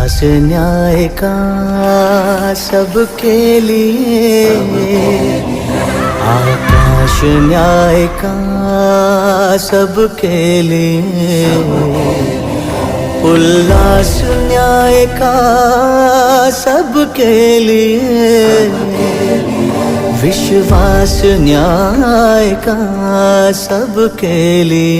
विश्वास न्याय का सबके लिए, आकाश न्याय का सबके लिए, उल्लास न्याय का सबके लिए, विश्वास न्याय का सबके लिए।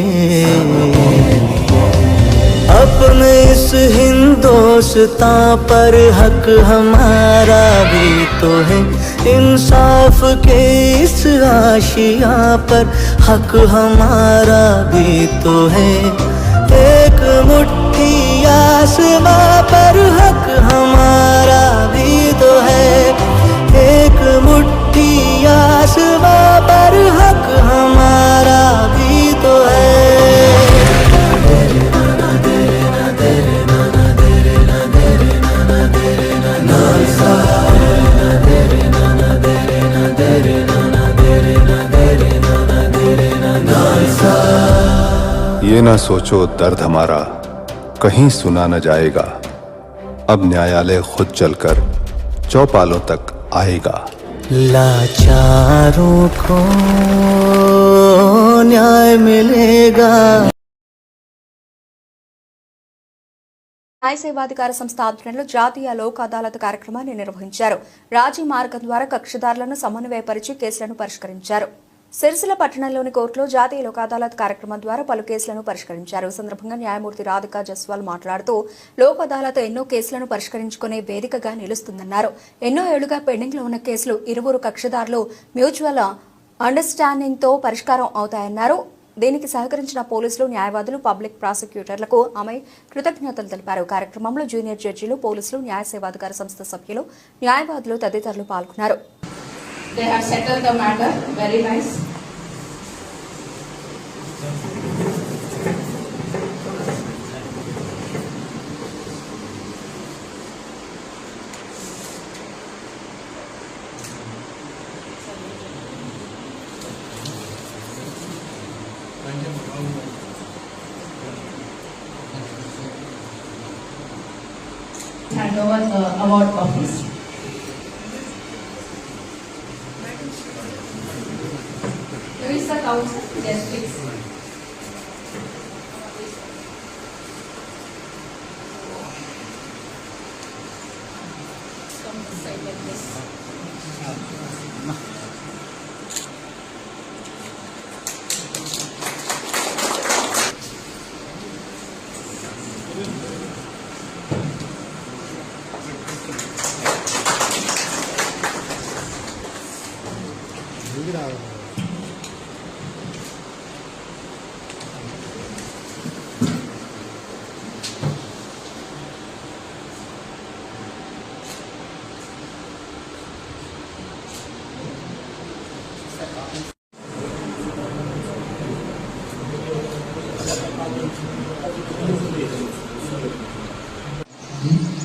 अपने इस हिंदुस्तान पर हक हमारा भी तो है, इंसाफ के इस आशिया पर हक हमारा भी तो है। एक मुट्ठी आसमां पर हक हमारा भी तो है, एक मुट्ठी आसमां पर हक हमारा भी तो है। ये ना सोचो दर्द हमारा कहीं सुना न जाएगा, अब न्यायालय खुद चलकर चौपालों तक आएगा। लाचारों को न्याय मिलेगा। న్యాయ సేవాధికార సంస్థ ఆధ్వర్యంలో జాతీయ లోక్ అదాలత్ కార్యక్రమాన్ని నిర్వహించారు. రాజీ మార్గం ద్వారా కక్షిదారులను సమన్వయపరిచి కేసులను పరిష్కరించారు. సిరిసిల్ల పట్టణంలోని కోర్టులో జాతీయ లోక్ అదాలత్ కార్యక్రమం ద్వారా పలు కేసులను పరిష్కరించారు. ఈ సందర్భంగా న్యాయమూర్తి రాధికా జస్వాల్ మాట్లాడుతూ లోక్ అదాలత్ ఎన్నో కేసులను పరిష్కరించుకునే వేదికగా నిలుస్తుందన్నారు. ఎన్నో ఏళ్లుగా పెండింగ్ లో ఉన్న కేసులు ఇరువురు కక్షిదారులు మ్యూచువల్ అండర్స్టాండింగ్ తో పరిష్కారం అవుతాయన్నారు. దీనికి సహకరించిన పోలీసులు, న్యాయవాదులు, పబ్లిక్ ప్రాసిక్యూటర్లకు ఆమె కృతజ్ఞతలు తెలిపారు. కార్యక్రమంలో జూనియర్ జడ్జీలు, పోలీసులు, న్యాయ సేవాధికార సంస్థ సభ్యులు, న్యాయవాదులు తదితరులు పాల్గొన్నారు. They have settled the matter. Very nice. Hand over the award copies. Who is the counsel? Yes, please. Come this side like this.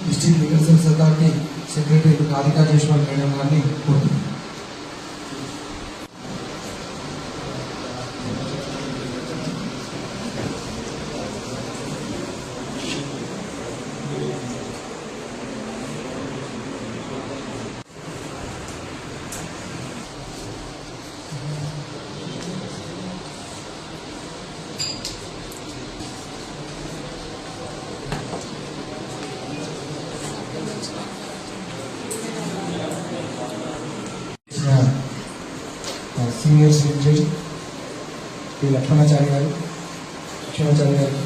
District legal service authority secretary Radhika Jaswal madam గారిని కోరుతున్నాను. Senior judge Shri Lakshmanachari garu, Lakshmanachari garu,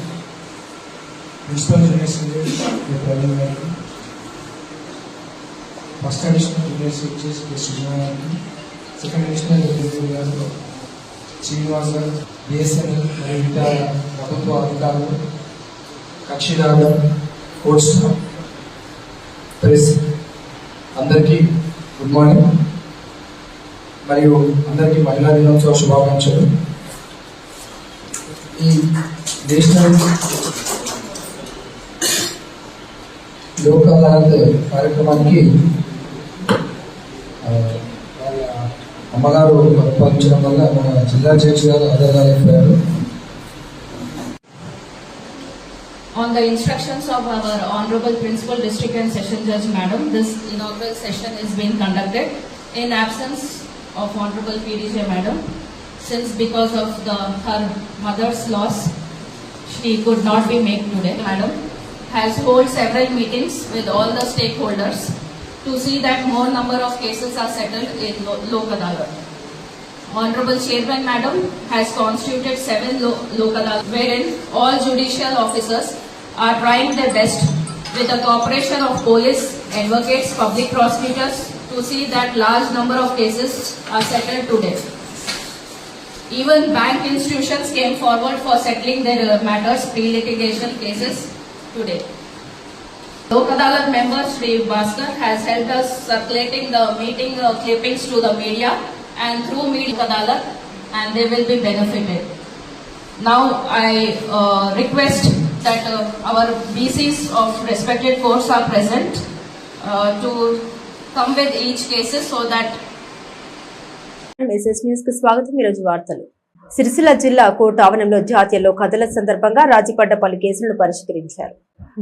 principal junior judge Shri Praveen గారికి, first additional junior judge Shri Sujana గారికి, second additional judge గారు శ్రీనివాస్ గారు, BSNL మరియు ఇతర ప్రభుత్వ అధికారులు, కక్షిదారులు, కోర్ట్ స్టాఫ్, ప్రెస్ అందరికీ గుడ్ మార్నింగ్ మరియు అందరికీ మహిళా దినోత్సవ శుభాకాంక్షలు. ఈ నేషనల్ లోక్ అదాలత్ కార్యక్రమానికి వాళ్ళ అమ్మగారు ప్రతిపాదించడం వల్ల మన జిల్లా జడ్జి గారు హాజరైపోయారు. On the instructions of our Honorable Principal District and Session Judge Madam, this inaugural session is being conducted in absence of Honorable PDJ Madam, since because of her mother's loss, she could not be made today. Madam has held several meetings with all the stakeholders to see that more number of cases are settled in Lok Adalat. Honorable Chairman Madam has constituted 7 Lok Adalat wherein all judicial officers are trying their best with the cooperation of police, advocates, public prosecutors to see that large number of cases are settled today. Even bank institutions came forward for settling their matters, pre-litigation cases today. Lok Adalat member Sri Bhaskar has helped us circulating the meeting clippings to the media and through media Lok Adalat, and they will be benefited. Now I request that our BCs of respected courts are present to come with each cases so that SS news కు స్వాగతం. ఈరోజు వార్తలు. సిరిసిల్ల జిల్లా court ఆవరణంలో జాతీయ లోక్ అదాలత్ సందర్భంగా రాజీపడ్డ పలు కేసులను పరిష్కరించారు.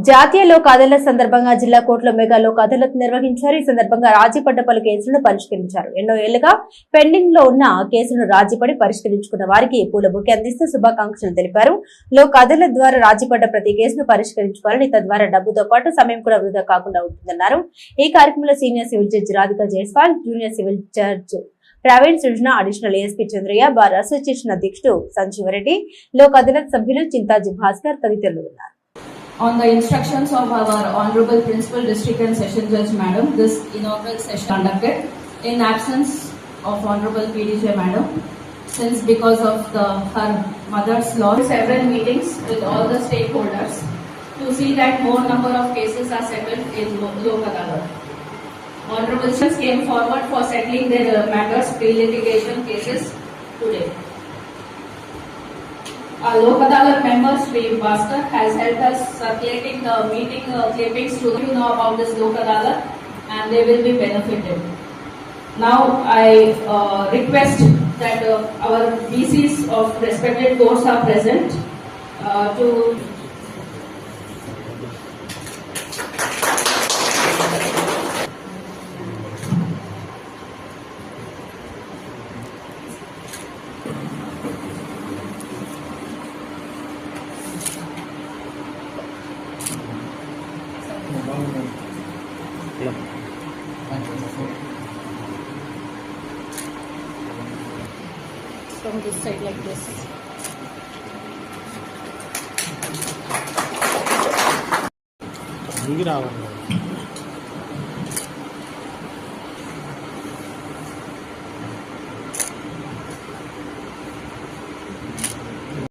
జాతీయ లోక్ అదాలత్ సందర్భంగా జిల్లా కోర్టులో మెగా లోక్ అదాలత్ నిర్వహించారు. ఈ సందర్భంగా రాజీపడ్డ పలు కేసులను పరిష్కరించారు. ఎన్నో ఏళ్లుగా పెండింగ్ లో ఉన్న కేసులను రాజీపడి పరిష్కరించుకున్న వారికి పూల బొకే అందిస్తూ శుభాకాంక్షలు తెలిపారు. లోక్ అదాలత్ ద్వారా రాజీపడ్డ ప్రతి కేసును పరిష్కరించుకోవాలని, తద్వారా డబ్బుతో పాటు సమయం కూడా వృధా కాకుండా ఉంటుందన్నారు. ఈ కార్యక్రమంలో senior civil judge Radhika Jaiswal, junior civil judge Praveen Srujana, additional ASP Chandraiah, bar association అధ్యక్షుడు సంజీవరెడ్డి, లోక్ అదాలత్ సభ్యులు చింతాజీ భాస్కర్ తదితరులు ఉన్నారు. on the instructions of our Honorable Principal District and Session Judge Madam, this inaugural session conducted in absence of Honorable PDJ Madam, since because of her mother's loss. Several meetings with all the stakeholders to see that more number of cases are settled in Lok Adalat. Honorable judges came forward for settling their matters, pre-litigation cases today. Our Lok Adalat member Sri Bhaskar has helped us circulating the meeting clippings to you know about this Lok Adalat, and they will be benefited. Now I request that our BCs of respected courts are present to from this side like this. రావాలి